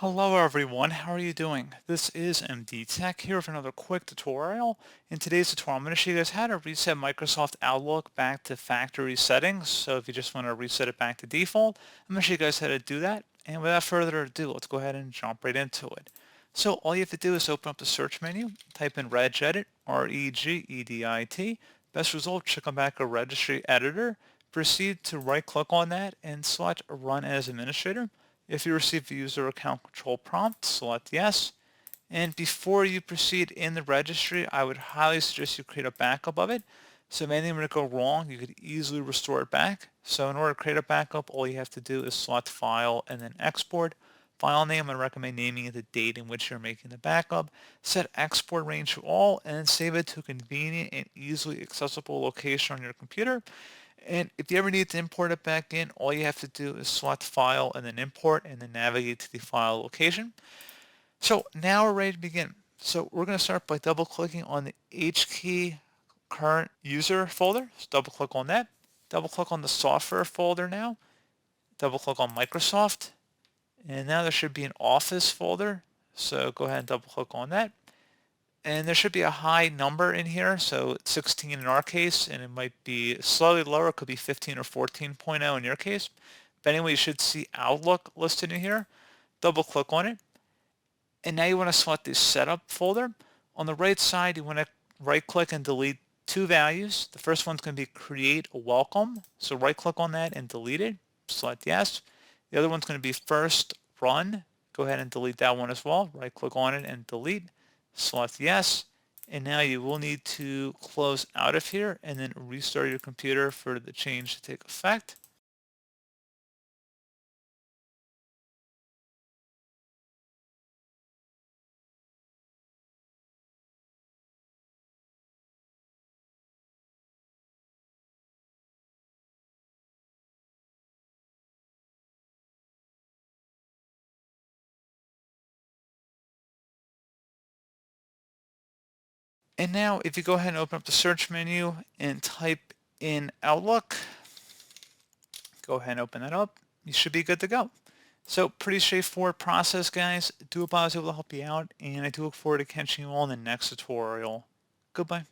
Hello everyone, how are you doing? This is MD Tech here with another quick tutorial. In today's tutorial, I'm going to show you guys how to reset Microsoft Outlook back to factory settings. So if you just want to reset it back to default, I'm going to show you guys how to do that. And without further ado, let's go ahead and jump right into it. So all you have to do is open up the search menu, type in Regedit, Regedit. Best result should come back a registry editor. Proceed to right click on that and select Run as Administrator. If you receive a user account control prompt, select yes. And before you proceed in the registry, I would highly suggest you create a backup of it. So if anything were to go wrong, you could easily restore it back. So in order to create a backup, all you have to do is select File and then Export. File name, I recommend naming it the date in which you're making the backup. Set export range to all and then save it to a convenient and easily accessible location on your computer. And if you ever need to import it back in, all you have to do is select File and then Import and then navigate to the file location. So now we're ready to begin. So we're going to start by double clicking on the H key current user folder. So double click on that. Double click on the software folder now. Double click on Microsoft. And now there should be an Office folder. So go ahead and double click on that. And there should be a high number in here, so it's 16 in our case, and it might be slightly lower. It could be 15 or 14.0 in your case. But anyway, you should see Outlook listed in here. Double click on it. And now you want to select the Setup folder. On the right side, you want to right click and delete two values. The first one's going to be Create a Welcome. So right click on that and delete it. Select yes. The other one's going to be First Run. Go ahead and delete that one as well. Right click on it and delete. Select yes, and now you will need to close out of here and then restart your computer for the change to take effect. And now if you go ahead and open up the search menu and type in Outlook, go ahead and open that up. You should be good to go. So pretty straightforward process, guys. Do hope I was able to help you out, and I do look forward to catching you all in the next tutorial. Goodbye.